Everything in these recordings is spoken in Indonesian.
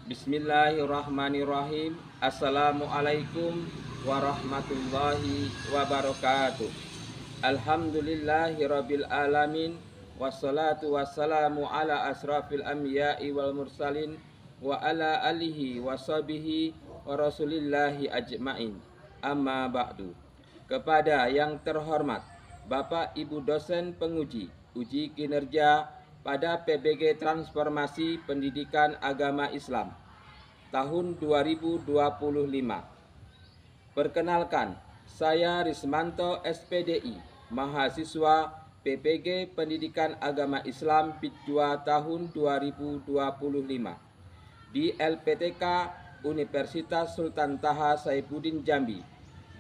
Bismillahirrahmanirrahim. Assalamualaikum warahmatullahi wabarakatuh. Alhamdulillahirabbil alamin. Wassalatu wassalamu ala asrafil anbiya'i wal mursalin wa ala alihi washabihi wa rasulillahi ajmain. Amma ba'du. Kepada yang terhormat Bapak Ibu dosen penguji uji kinerja pada PBG Transformasi Pendidikan Agama Islam tahun 2025. Perkenalkan, saya Rismanto SPDI, mahasiswa PPG Pendidikan Agama Islam PIK 2 tahun 2025 di LPTK Universitas Sultan Taha Saifuddin Jambi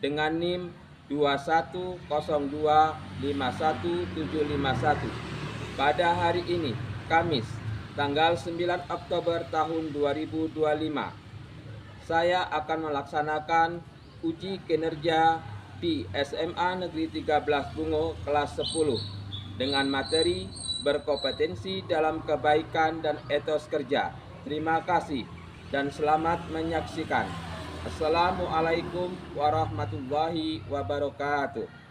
dengan NIM 210251751. Pada hari ini, Kamis, tanggal 9 Oktober tahun 2025, saya akan melaksanakan uji kinerja di SMA Negeri 13 Bungo kelas 10 dengan materi berkompetensi dalam kebaikan dan etos kerja. Terima kasih dan selamat menyaksikan. Assalamualaikum warahmatullahi wabarakatuh.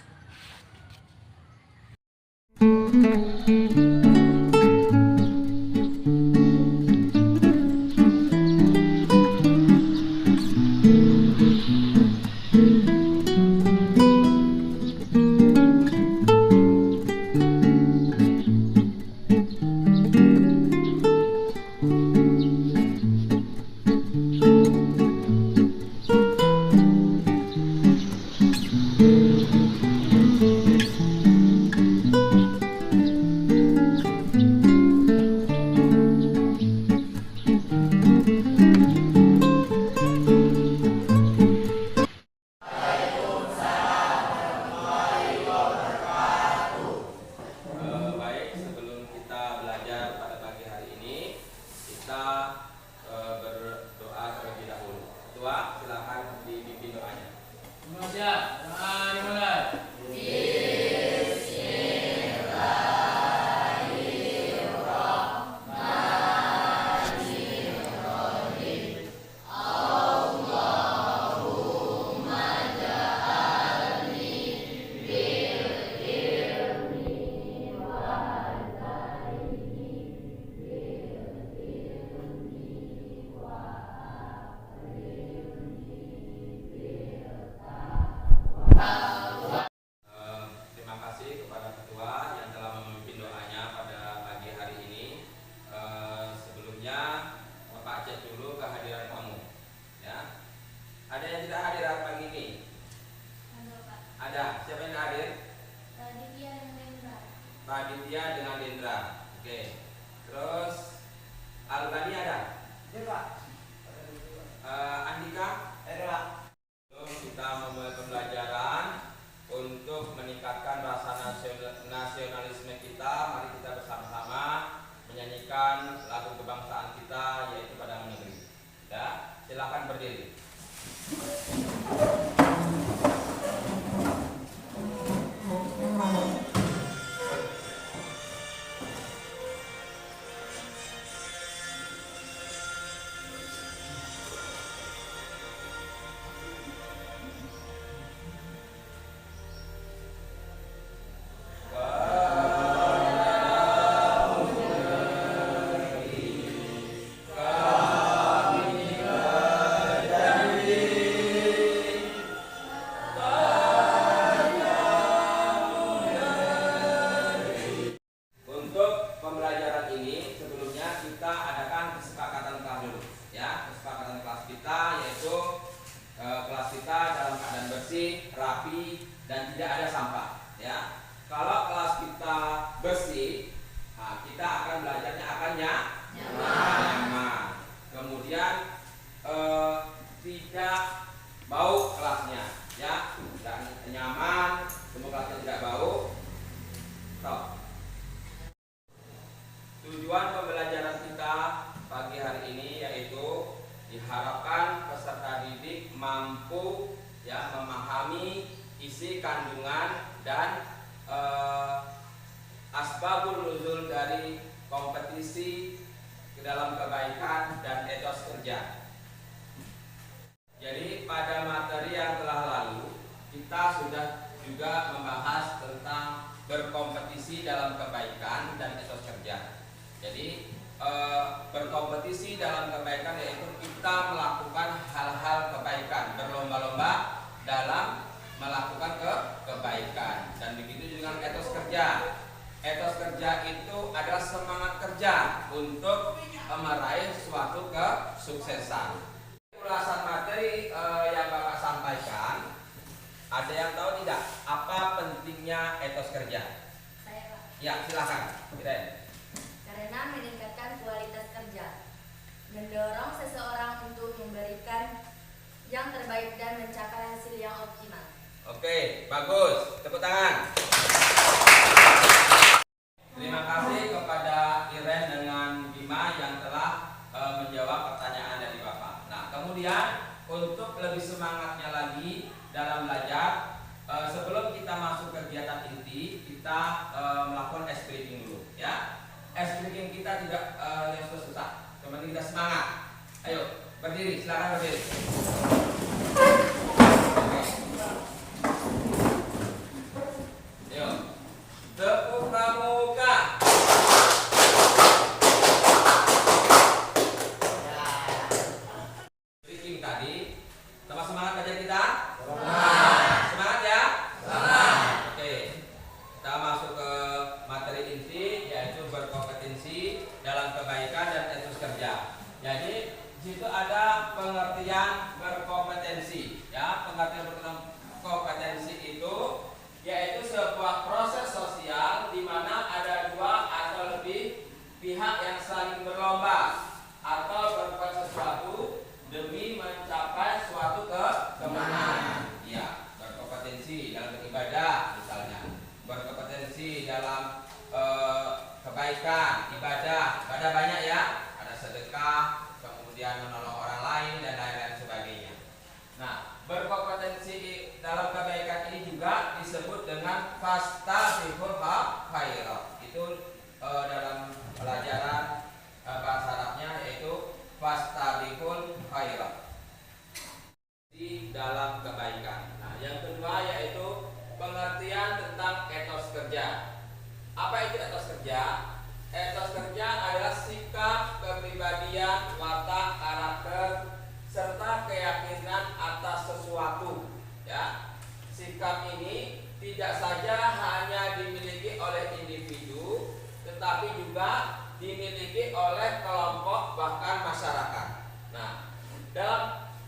Ada yang tidak hadir pagi ini? Ada. Siapa yang hadir? Pak Ditya dengan Dendra. Oke. Terus Albani ada? Ada Pak. Andika? Ada. Kita memulai pembelajaran untuk meningkatkan rasa nasionalisme kita. Mari kita bersama-sama menyanyikan lagu kebangsaan kita, yaitu Padang Negeri. Ya, silakan berdiri. Kami berkompetisi dalam kebaikan, yaitu kita melakukan hal-hal kebaikan, berlomba-lomba dalam melakukan kebaikan. Dan begitu dengan etos kerja. Etos kerja itu adalah semangat kerja untuk meraih suatu kesuksesan. Ulasan materi yang Bapak sampaikan, ada yang tahu tidak apa pentingnya etos kerja? Saya, Pak. Ya, silakan. Karena meningkatkan kualitas kerja, mendorong seseorang untuk memberikan yang terbaik dan mencapai hasil yang optimal. Oke, bagus. Tepuk tangan. Terima kasih kepada Iren dengan Bima yang telah menjawab pertanyaan dari Bapak. Nah, kemudian untuk lebih semangatnya lagi dalam belajar, sebelum kita masuk kegiatan inti, kita melakukan ice breaking dulu, ya. Ice breaking kita tidak yang susah-susah, yang penting kita semangat. Ayo, berdiri, silakan berdiri. Ayo, tepuk pramuka. Breaking tadi, tambah semangat belajar kita. Semangat ya. Oke, kita masuk ke materi inti, yaitu berkompetensi dalam kebaikan dan etos kerja. Jadi di situ ada pengertian berkompetensi, ya. Pengertian berkompetensi itu yaitu sebuah proses sosial di mana ada dua atau lebih pihak yang saling berlomba atau berbuat sesuatu demi mencapai suatu kemenangan. Ya, berkompetensi dalam beribadah misalnya, berkompetensi dalam kebaikan, ibadah banyak ya, ada sedekah, kemudian menolong orang lain dan lain-lain sebagainya. Nah, berkompetensi dalam kebaikan ini juga disebut dengan fastabiqul khairat. Itu dalam pelajaran bahasa Arabnya yaitu fastabiqul khairat, di dalam kebaikan. Nah, yang kedua yaitu pengertian tentang etos kerja. Apa itu etos kerja? Etos kerja adalah sikap, kepribadian, watak, karakter, serta keyakinan atas sesuatu. Ya, sikap ini tidak saja hanya dimiliki oleh individu, tetapi juga dimiliki oleh kelompok bahkan masyarakat. Nah, dalam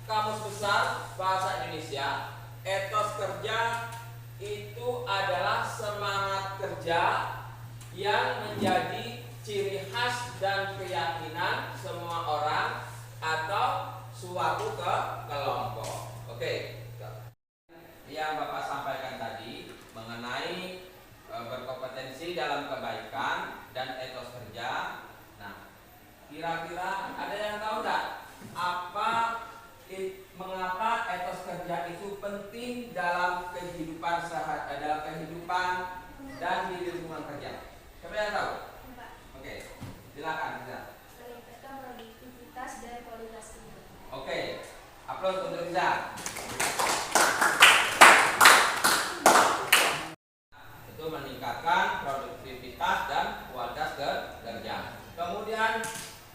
Kamus Besar Bahasa Indonesia, etos kerja itu adalah semangat kerja yang menjadi ciri khas dan keyakinan semua orang atau suatu kelompok. Oke. Yang Bapak sampaikan tadi mengenai berkompetensi dalam kebaikan dan etos kerja. Nah, kira-kira ada yang tahu tak mengapa etos kerja itu penting dalam kehidupan dalam kehidupan dan di lingkungan kerja? Siapa yang tahu? Oke, silakan. Meningkatkan produktivitas dan kualitas kerja. Oke, aplaus untuk Riza. Itu meningkatkan produktivitas dan kualitas kerja. Kemudian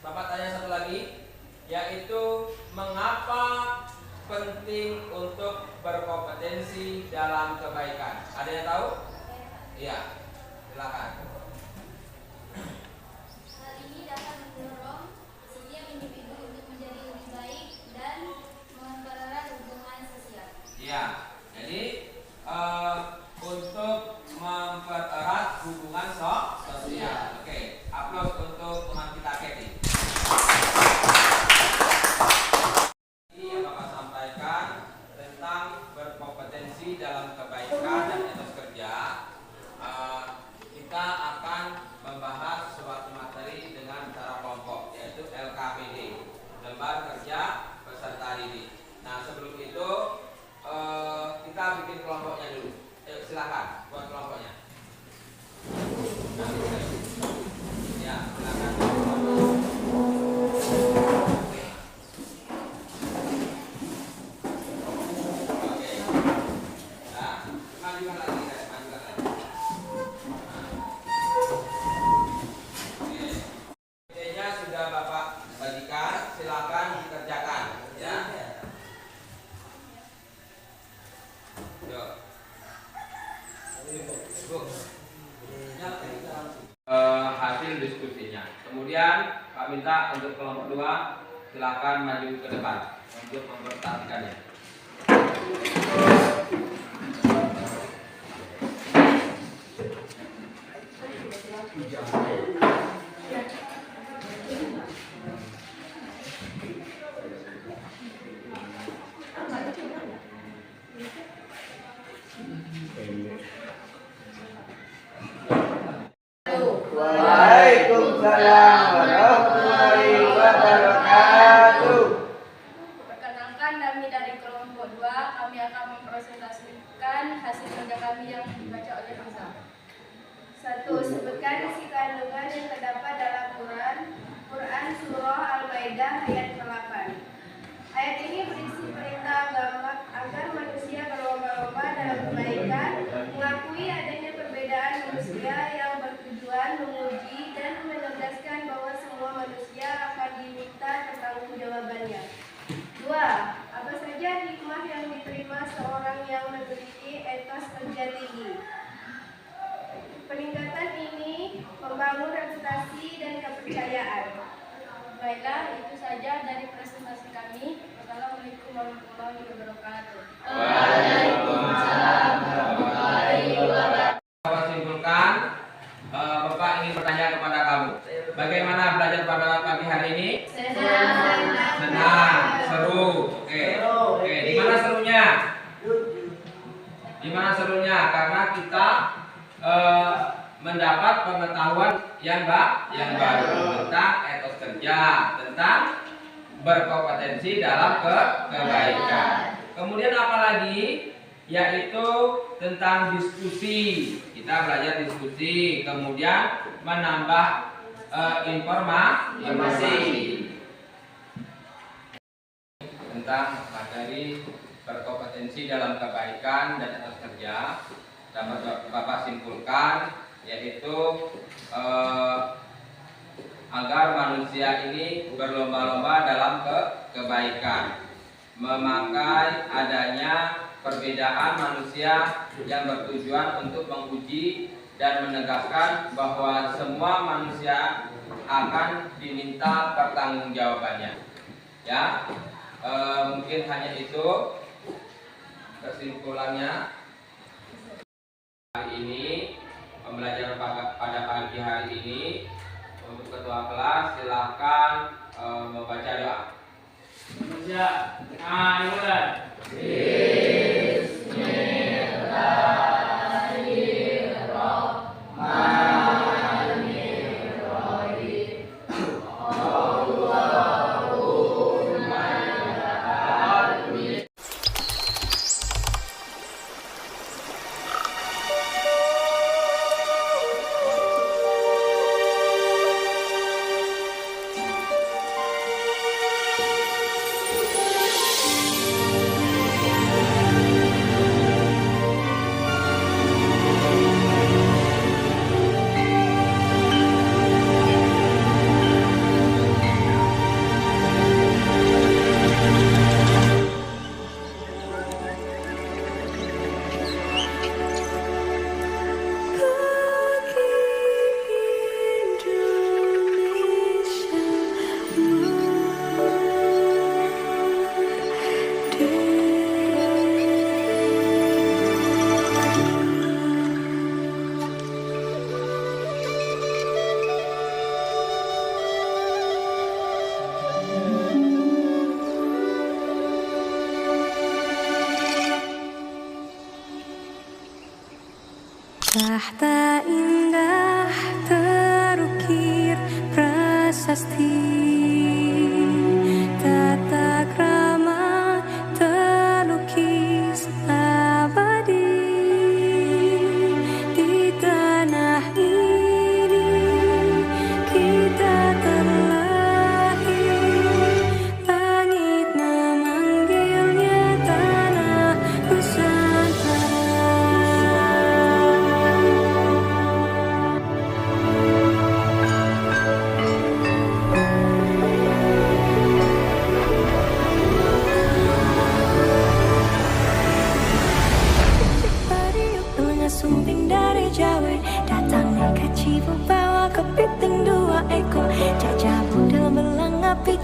Bapak tanya satu lagi, yaitu mengapa penting untuk berkompetensi dalam kebaikan? Ada yang tahu? Iya, silakan. Hal ini dapat mendorong setiap individu untuk menjadi lebih baik dan mempererat hubungan sosial. Iya, jadi untuk mempererat hubungan sosial. Oke, aplaus untuk teman kita Kathy. Yang Bapak sampaikan tentang berkompetensi dalam kebaikan dan etos kerja, kita akan membahas suatu materi dengan cara kelompok, yaitu LKPD, lembar kerja peserta didik. Nah, sebelum itu kita bikin kelompoknya dulu. Silakan buat kelompoknya. Ya, silakan. Oke. Nah, majukan lagi, majukan lagi. Oke. Idenya sudah Bapak bagikan, silakan dikerjakan ya. Yuk. Hasil diskusinya. Kemudian Pak minta untuk kelompok 2 silakan maju ke depan untuk mempresentasikannya. Waalaikumsalam warahmatullahi wabarakatuh. Perkenalkan, kami dari kelompok 2, kami akan mempresentasikan hasil kerja kami yang dibaca oleh Hamzah. 1. Sebutkan isi kandungan yang terdapat dalam Quran Surah Al-Maidah ayat 8. Ayat ini berisi perintah agar manusia berlomba-lomba dalam kebaikan, mengakui adanya perbedaan manusia yang bertujuan menguji dan menegaskan bahwa semua manusia akan diminta pertanggungjawabannya. 2. Apa saja hikmah yang diterima seorang yang memiliki etos kerja tinggi? Peningkatan ini membangun reputasi dan kepercayaan. Baiklah, itu saja dari presentasi kami. Wassalamualaikum warahmatullahi wabarakatuh. Waalaikumsalam warahmatullahi wabarakatuh. Bapak simpulkan, Bapak ingin bertanya kepada kamu, bagaimana belajar pada pagi hari ini? Senang, seru. Oke. Di mana serunya? Di mana serunya? Karena kita mendapat pengetahuan yang baru tentang etos kerja, tentang berkompetensi dalam kebaikan. Kemudian apa lagi? Yaitu tentang diskusi. Kita belajar diskusi, kemudian menambah informasi tentang materi berkompetensi dalam kebaikan dan etos kerja. Dapat Bapak simpulkan, yaitu agar manusia ini berlomba-lomba dalam kebaikan, memakai adanya perbedaan manusia yang bertujuan untuk menguji dan menegaskan bahwa semua manusia akan diminta pertanggungjawabannya. Ya, mungkin hanya itu kesimpulannya. Hari ini pembelajaran pada pagi hari ini, untuk ketua kelas silakan membaca doa. Dimulai. Tahta indah terukir prasasti, tata krama terlukis abadi. Di tanah ini kita terlahir, langit memanggilnya tanah Nusantara.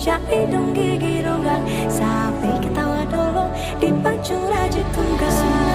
Wajah hidung gigi ronggang, sapi ketawa dulu dipacu rajut tunggang.